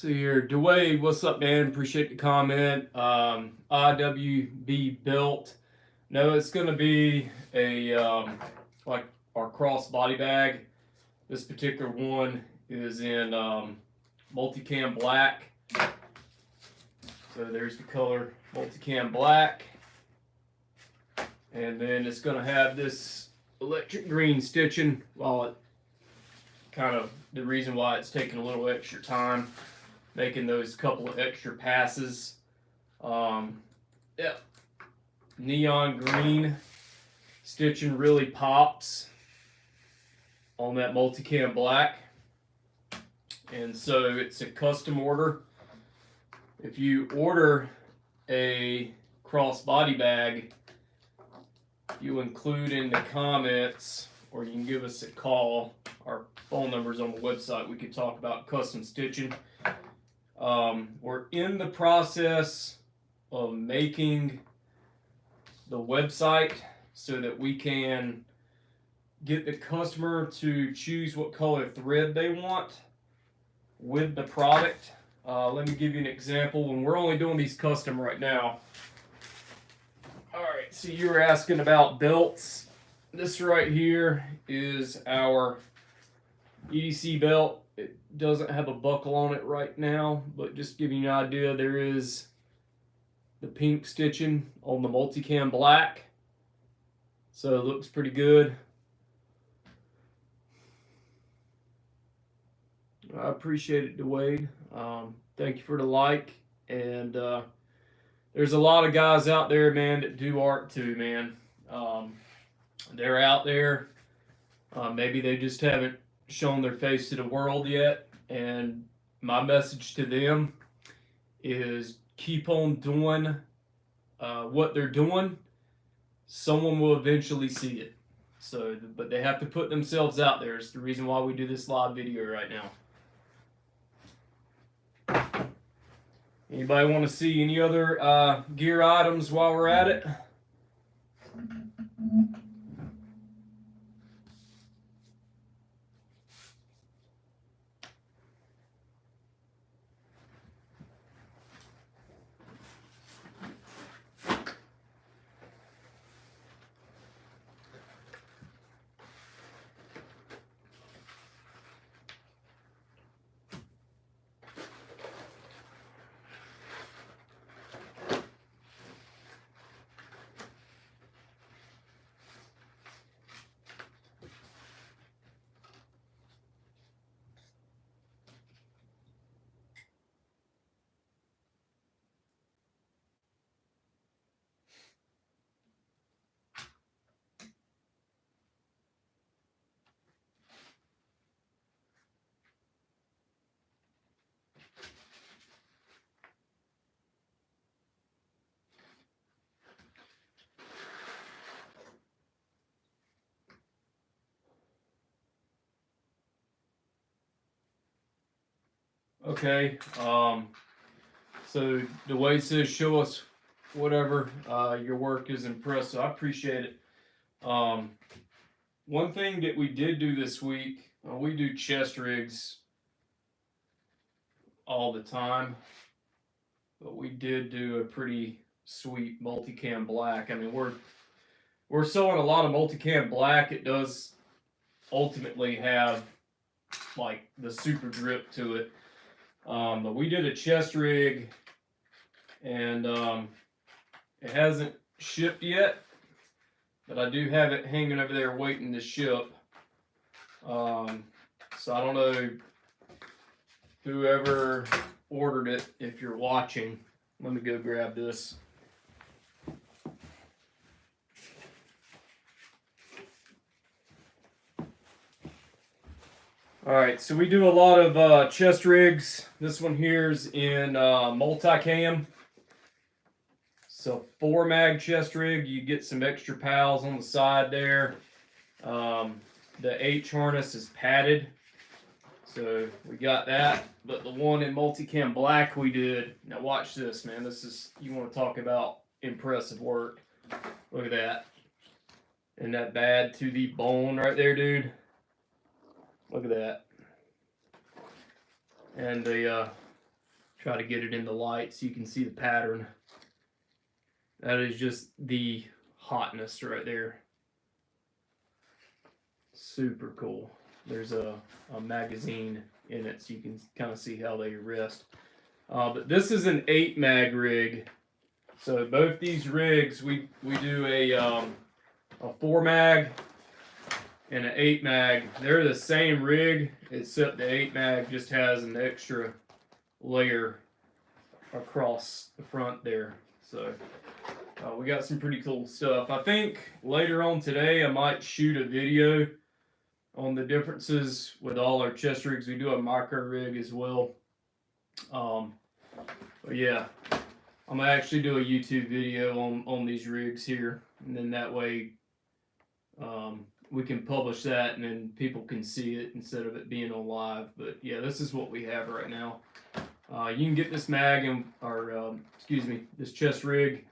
see here, Dwayne, what's up, man? Appreciate the comment. IWB built. No, it's gonna be a like our crossbody bag. This particular one is in multicam black. So there's the color multicam black, and then it's gonna have this electric green stitching. While it kind of the reason why it's taking a little extra time making those couple of extra passes. Yeah, neon green stitching really pops on that multicam black, and so it's a custom order. If you order a crossbody bag, you include in the comments, or you can give us a call. Our phone number's on the website. We could talk about custom stitching. We're in the process of making the website so that we can get the customer to choose what color thread they want with the product. Let me give you an example. When we're only doing these custom right now. All right, so you were asking about belts. This right here is our EDC belt. It doesn't have a buckle on it right now, but just to give you an idea, there is the pink stitching on the multicam black. So it looks pretty good. I appreciate it, Dwayne. Thank you for the like. And there's a lot of guys out there, man, that do art too, man. They're out there. Maybe they just haven't shown their face to the world yet. And my message to them is keep on doing what they're doing. Someone will eventually see it. So, but they have to put themselves out there. It's the reason why we do this live video right now. Anybody want to see any other gear items while we're at it? Okay, so the way it says show us whatever, your work is impressive. I appreciate it. One thing that we did do this week, we do chest rigs all the time, but we did do a pretty sweet multicam black. I mean, we're sewing a lot of multicam black. It does ultimately have like the super drip to it. But we did a chest rig, and it hasn't shipped yet, but I do have it hanging over there waiting to ship. So I don't know whoever ordered it, if you're watching. Let me go grab this. All right, so we do a lot of chest rigs. This one here's in multicam. So 4 mag chest rig, you get some extra pals on the side there. The H harness is padded, so we got that. But the one in multicam black we did. Now watch this, man. This is, you want to talk about impressive work. Look at that. Isn't that bad to the bone right there, dude? Look at that. And the Try to get it in the light so you can see the pattern. That is just the hotness right there. Super cool. There's a magazine in it so you can kind of see how they rest. But this is an 8 mag rig. So both these rigs, we do a 4 mag and an 8 mag. They're the same rig, except the 8 mag just has an extra layer across the front there. So we got some pretty cool stuff. I think later on today I might shoot a video on the differences with all our chest rigs. We do a micro rig as well. But yeah, I'm gonna actually do a YouTube video on these rigs here, and then that way we can publish that and then people can see it instead of it being on live. But yeah, this is what we have right now. You can get this mag and this chest rig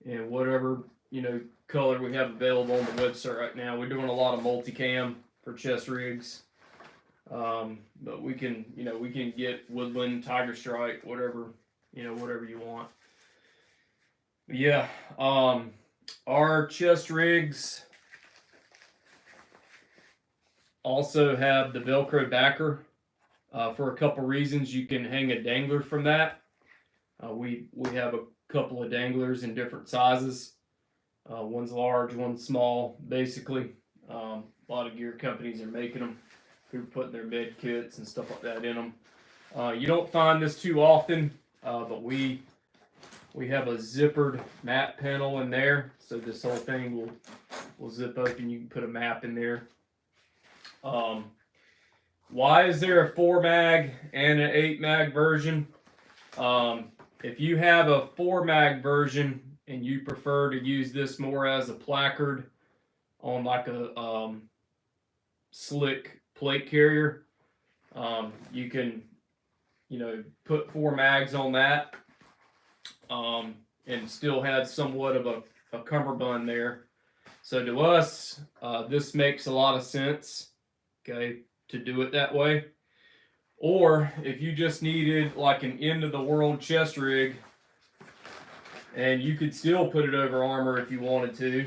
in whatever color we have available on the website right now. We're doing a lot of multicam for chest rigs, but we can get woodland, tiger stripe, whatever you want. But yeah, our chest rigs also have the Velcro backer. For a couple reasons, you can hang a dangler from that. We have a couple of danglers in different sizes. One's large, one's small, basically. A lot of gear companies are making them. People putting their bed kits and stuff like that in them. You don't find this too often, but we have a zippered map panel in there, so this whole thing will zip open. You can put a map in there. Why is there a 4 mag and an 8 mag version? If you have a 4 mag version and you prefer to use this more as a placard on like a slick plate carrier, you can put 4 mags on that and still have somewhat of a cummerbund there. So to us, this makes a lot of sense, okay, to do it that way. Or if you just needed like an end of the world chest rig and you could still put it over armor if you wanted to,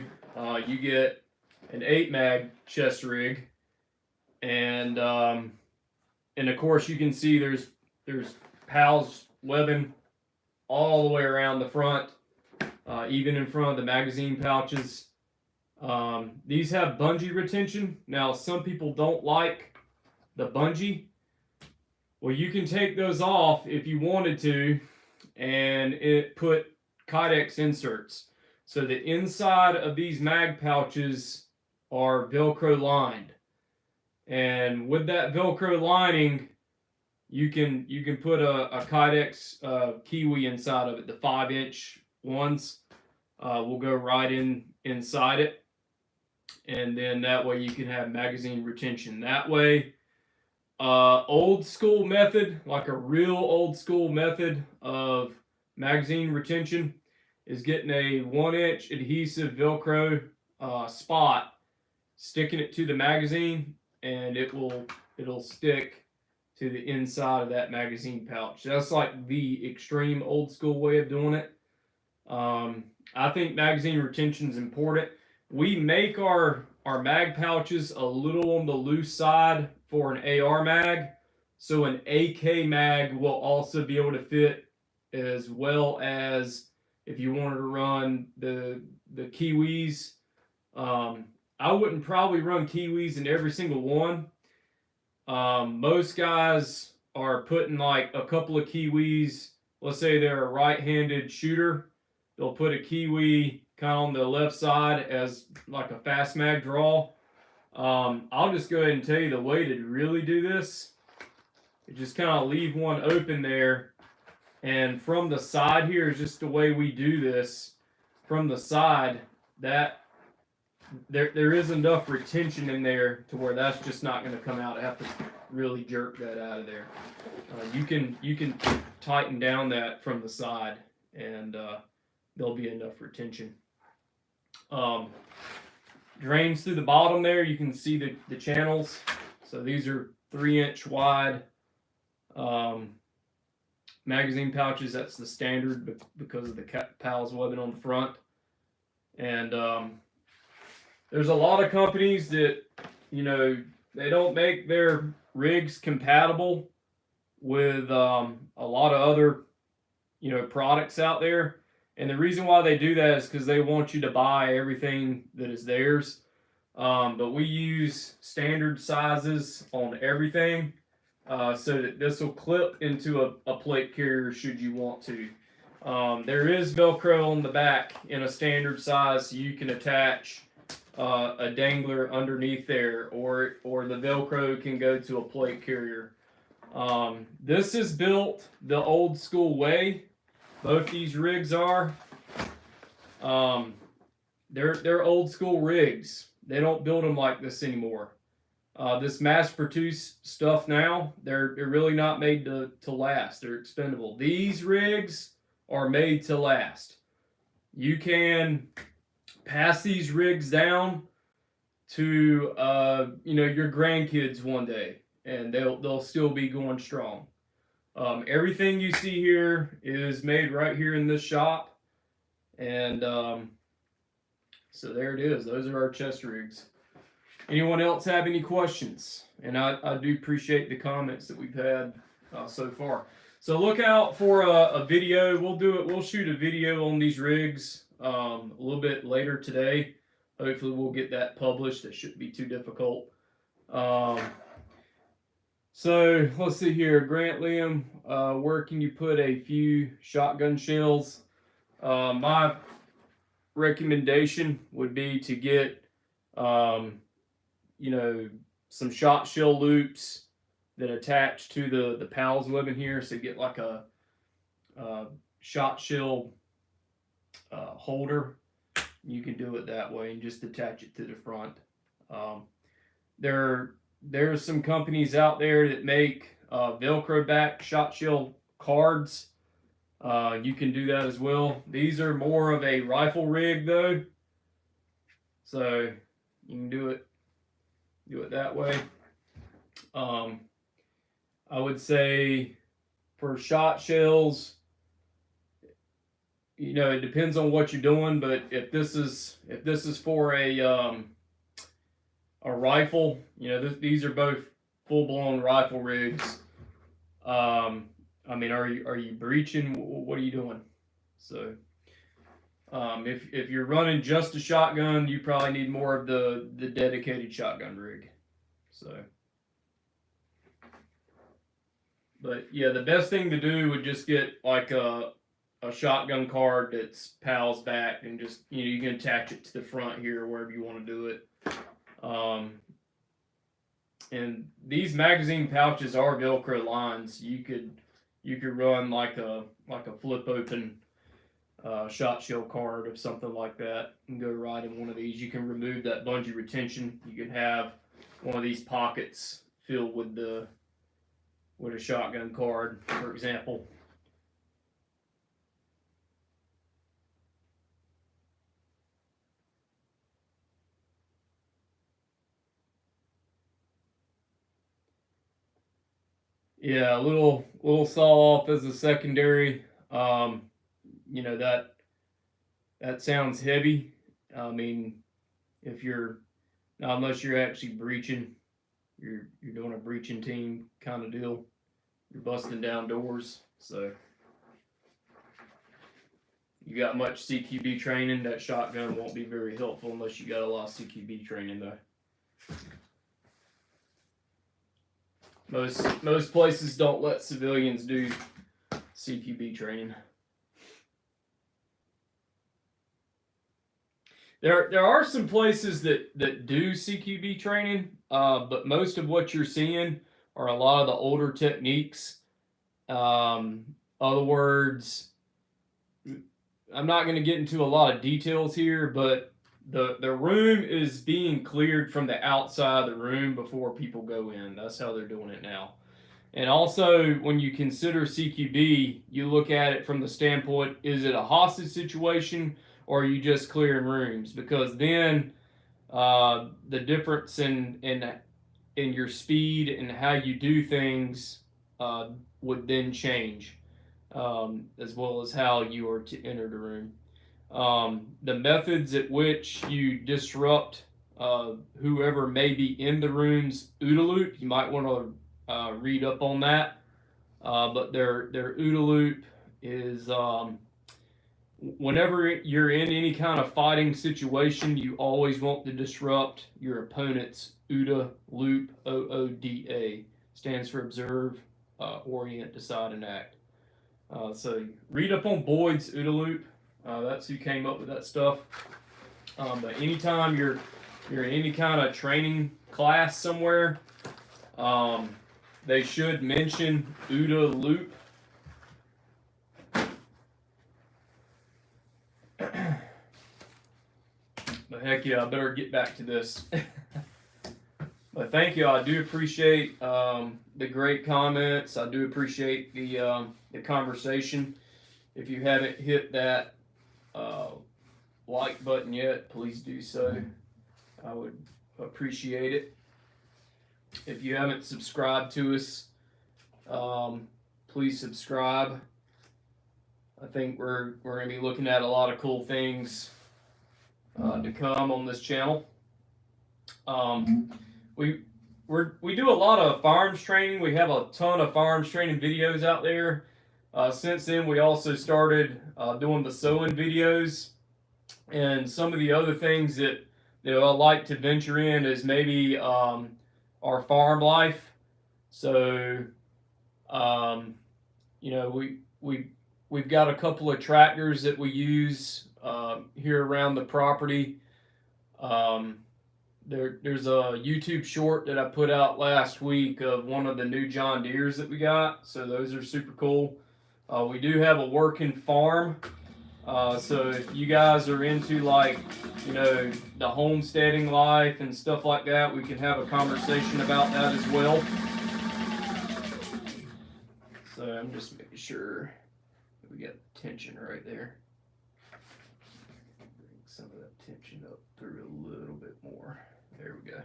you get an 8 mag chest rig, and of course you can see there's PALS webbing all the way around the front, even in front of the magazine pouches. These have bungee retention. Now some people don't like the bungee. Well, you can take those off if you wanted to, and it put Kydex inserts. So the inside of these mag pouches are Velcro lined, and with that Velcro lining, you can put a Kydex Kiwi inside of it. The 5-inch ones will go right inside it, and then that way you can have magazine retention that way. Old school method, like a real old school method of magazine retention, is getting a 1-inch adhesive Velcro spot, sticking it to the magazine, and it'll stick to the inside of that magazine pouch. That's like the extreme old school way of doing it. I think magazine retention is important. We make our mag pouches a little on the loose side for an AR mag, so an AK mag will also be able to fit, as well as if you wanted to run the Kiwis. I wouldn't probably run Kiwis in every single one. Most guys are putting like a couple of Kiwis. Let's say they're a right-handed shooter, they'll put a Kiwi kind of on the left side as like a fast mag draw. I'll just go ahead and tell you the way to really do this. You just kind of leave one open there, and from the side here is just the way we do this. From the side, that there is enough retention in there to where that's just not going to come out. I have to really jerk that out of there. You can tighten down that from the side, and there'll be enough retention. Drains through the bottom there. You can see the channels. So these are 3-inch wide magazine pouches. That's the standard because of the PALS webbing on the front. And there's a lot of companies that, you know, they don't make their rigs compatible with a lot of other, you know, products out there. And the reason why they do that is because they want you to buy everything that is theirs. But we use standard sizes on everything, so that this will clip into a plate carrier should you want to. There is Velcro on the back in a standard size, so you can attach a dangler underneath there, or the Velcro can go to a plate carrier. This is built the old school way. Both these rigs are. They're old school rigs. They don't build them like this anymore. This mass-produced stuff now, they're really not made to last. They're expendable. These rigs are made to last. You can pass these rigs down to you know, your grandkids one day, and they'll still be going strong. Everything you see here is made right here in this shop, and so there it is. Those are our chest rigs. Anyone else have any questions? And I do appreciate the comments that we've had so far. So look out for a video. We'll shoot a video on these rigs a little bit later today. Hopefully we'll get that published. It shouldn't be too difficult. So let's see here. Grant Liam, where can you put a few shotgun shells? My recommendation would be to get you know, some shot shell loops that attach to the PALS webbing here. So get like a shot shell holder. You can do it that way and just attach it to the front. There's some companies out there that make Velcro back shot shell cards. You can do that as well. These are more of a rifle rig though, so you can do it that way. I would say for shot shells, you know, it depends on what you're doing, but if this is for a rifle, you know, these are both full-blown rifle rigs. I mean, are you breaching? What are you doing? So, if you're running just a shotgun, you probably need more of the dedicated shotgun rig. So, but yeah, the best thing to do would just get like a shotgun card that's PALS back, and just, you know, you can attach it to the front here wherever you want to do it. And these magazine pouches are Velcro lines. You could run like a flip open shot shell card or something like that and go right in one of these. You can remove that bungee retention. You can have one of these pockets filled with a shotgun card, for example. Yeah, a little saw off as a secondary. You know, that sounds heavy. I mean, if you're, unless you're actually breaching, you're doing a breaching team kind of deal. You're busting down doors. So you got much CQB training, that shotgun won't be very helpful unless you got a lot of CQB training though. Most places don't let civilians do CQB training. There are some places that do CQB training, but most of what you're seeing are a lot of the older techniques. Other words, I'm not going to get into a lot of details here, but the room is being cleared from the outside of the room before people go in. That's how they're doing it now. And also, when you consider CQB, you look at it from the standpoint, is it a hostage situation or are you just clearing rooms? Because then the difference in your speed and how you do things would then change. as well as how you are to enter the room. The methods at which you disrupt whoever may be in the room's OODA loop, you might want to read up on that. But their OODA loop is whenever you're in any kind of fighting situation, you always want to disrupt your opponent's OODA loop. OODA stands for observe, orient, decide, and act. So read up on Boyd's OODA loop. That's who came up with that stuff. But anytime you're in any kind of training class somewhere, they should mention OODA loop. But heck yeah, I better get back to this. But thank you. I do appreciate the great comments. I do appreciate the conversation. If you haven't hit that like button yet, please do so. I would appreciate it. If you haven't subscribed to us, please subscribe. I think we're going to be looking at a lot of cool things to come on this channel. We do a lot of firearms training. We have a ton of firearms training videos out there. Since then, we also started doing the sewing videos, and some of the other things that I like to venture in is maybe our farm life. So, you know, we've got a couple of tractors that we use here around the property. There's a YouTube short that I put out last week of one of the new John Deeres that we got. So those are super cool. We do have a working farm. So if you guys are into, like, you know, the homesteading life and stuff like that, we can have a conversation about that as well. So I'm just making sure that we got tension right there. Bring some of that tension up through a little bit more. There we go.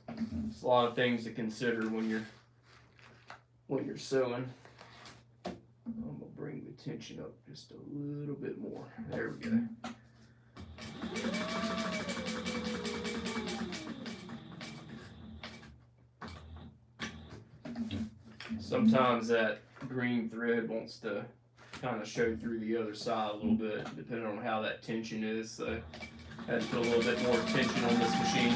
There's a lot of things to consider when you're sewing. I'm gonna bring the tension up just a little bit more. There we go. Sometimes that green thread wants to kind of show through the other side a little bit, depending on how that tension is. So I had to put a little bit more tension on this machine.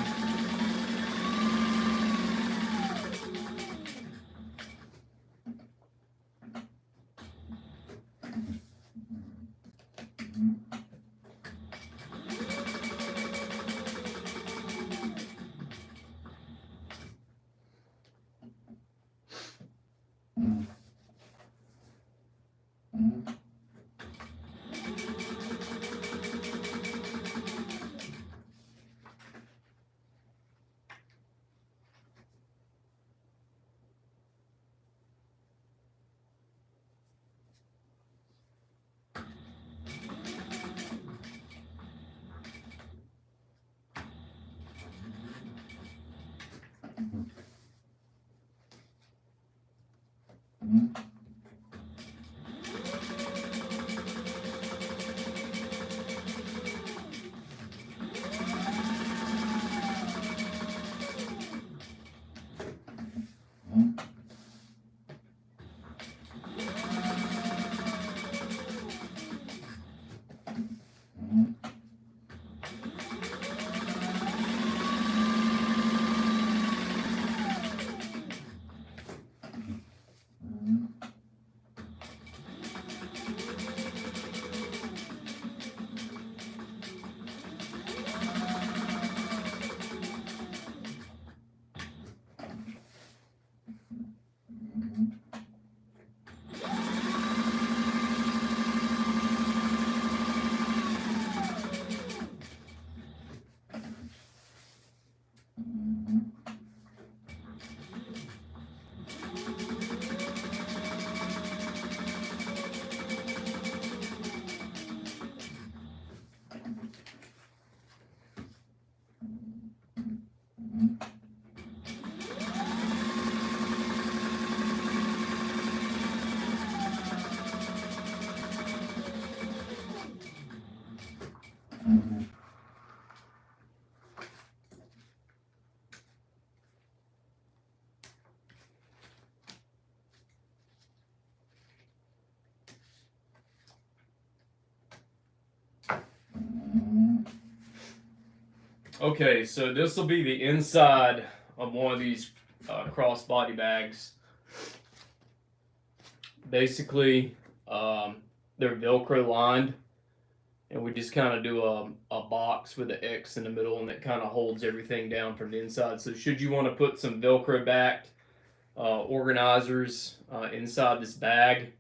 Okay, so this will be the inside of one of these crossbody bags. Basically, they're Velcro lined, and we just kind of do a box with an X in the middle, and it kind of holds everything down from the inside. So should you want to put some Velcro backed organizers inside this bag,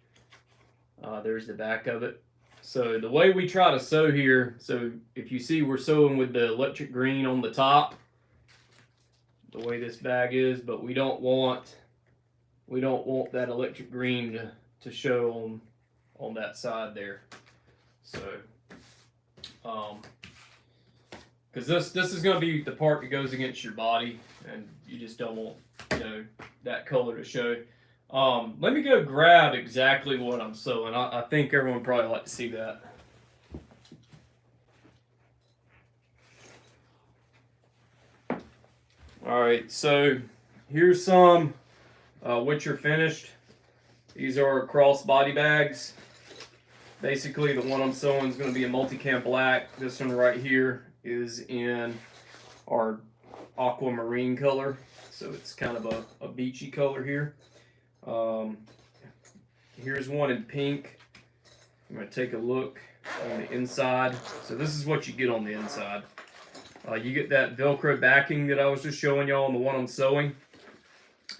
there's the back of it. So the way we try to sew here, so if you see we're sewing with the electric green on the top, the way this bag is, but we don't want that electric green to show on that side there. So because this is going to be the part that goes against your body, and you just don't want that color to show. Let me go grab exactly what I'm sewing. I think everyone would probably like to see that. Alright, so here's some which are finished. These are crossbody bags. Basically, the one I'm sewing is going to be a multicam black. This one right here is in our aquamarine color. So it's kind of a beachy color here. Here's one in pink. I'm going to take a look on the inside. So this is what you get on the inside. You get that Velcro backing that I was just showing y'all on the one I'm sewing.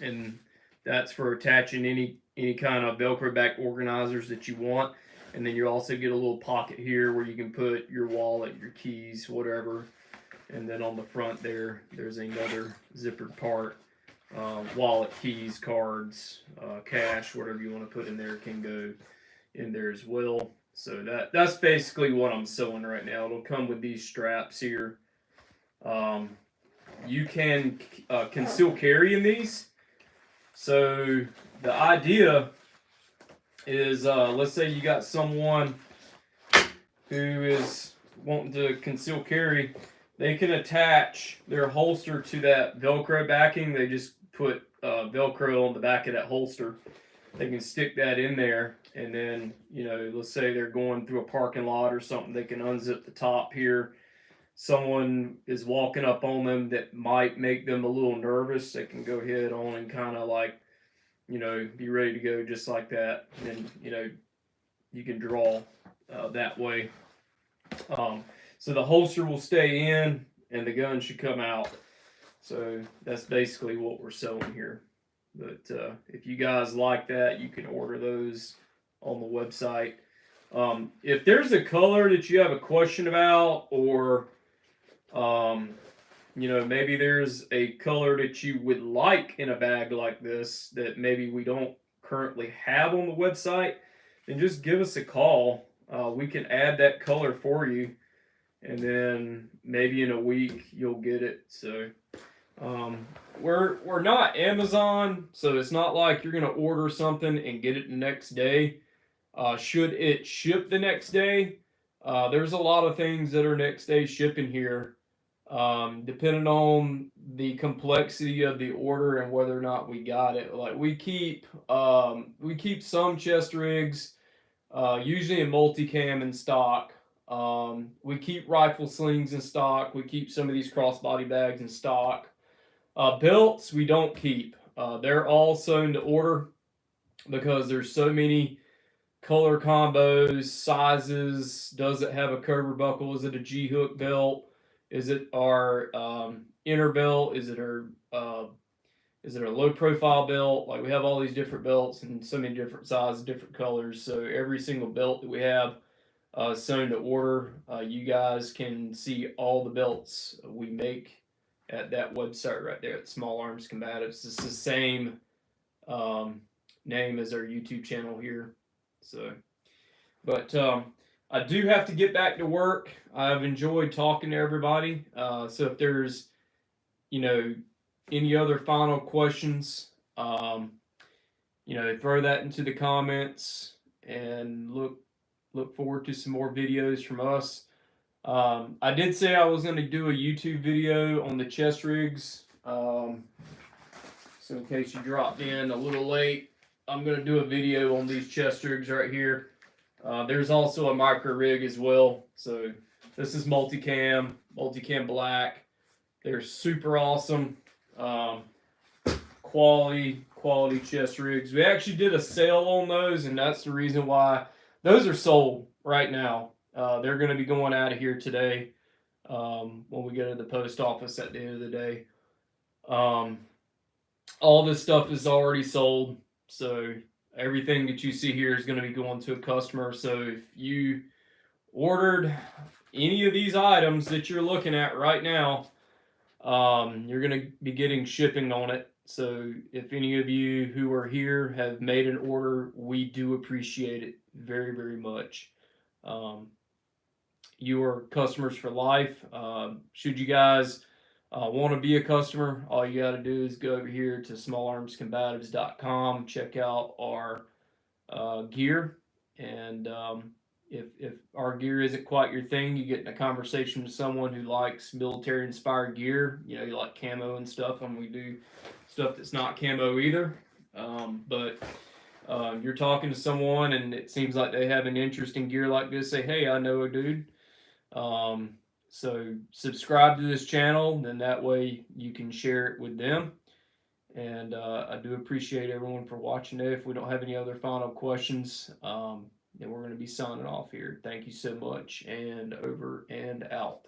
And that's for attaching any kind of Velcro back organizers that you want. And then you also get a little pocket here where you can put your wallet, your keys, whatever. And then on the front there's another zippered part. Wallet, keys, cards, cash, whatever you want to put in there can go in there as well. So that's basically what I'm sewing right now. It'll come with these straps here. You can conceal carry in these. So the idea is, let's say you got someone who is wanting to conceal carry, they can attach their holster to that Velcro backing. They just put Velcro on the back of that holster. They can stick that in there, and then, let's say they're going through a parking lot or something, they can unzip the top here. Someone is walking up on them that might make them a little nervous, they can go ahead on and kind of like, be ready to go just like that. And then, you can draw that way. So the holster will stay in and the gun should come out. So that's basically what we're sewing here. But if you guys like that, you can order those on the website. If there's a color that you have a question about, or maybe there's a color that you would like in a bag like this that maybe we don't currently have on the website, then just give us a call. We can add that color for you, and then maybe in a week you'll get it. So we're not Amazon, so it's not like you're gonna order something and get it the next day. Should it ship the next day, there's a lot of things that are next day shipping here, depending on the complexity of the order and whether or not we got it. Like we keep some chest rigs, usually in multicam in stock. We keep rifle slings in stock. We keep some of these crossbody bags in stock. Belts we don't keep. They're all sewn to order because there's so many color combos, sizes. Does it have a cobra buckle? Is it a G-hook belt? Is it our inner belt? Is it a low profile belt? Like we have all these different belts and so many different sizes, different colors. So every single belt that we have sewn to order. You guys can see all the belts we make at that website right there at Small Arms Combatives. It's the same name as our YouTube channel here. So, but I do have to get back to work. I've enjoyed talking to everybody. So if there's, any other final questions, throw that into the comments, and look forward to some more videos from us. I did say I was going to do a YouTube video on the chest rigs. So in case you dropped in a little late, I'm going to do a video on these chest rigs right here. There's also a micro rig as well. So this is multicam black. They're super awesome. Quality chest rigs. We actually did a sale on those, and that's the reason why those are sold right now. They're going to be going out of here today when we go to the post office at the end of the day. All this stuff is already sold, so everything that you see here is going to be going to a customer. So if you ordered any of these items that you're looking at right now, you're going to be getting shipping on it. So if any of you who are here have made an order, we do appreciate it very, very much. You are customers for life. Should you guys want to be a customer, all you got to do is go over here to smallarmscombatives.com, check out our gear, and if our gear isn't quite your thing, you get in a conversation with someone who likes military inspired gear. You know, you like camo and stuff, and we do stuff that's not camo either. But you're talking to someone and it seems like they have an interest in gear like this, say, hey, I know a dude. So subscribe to this channel, then that way you can share it with them. And I do appreciate everyone for watching today. If we don't have any other final questions, then we're going to be signing off here. Thank you so much, and over and out.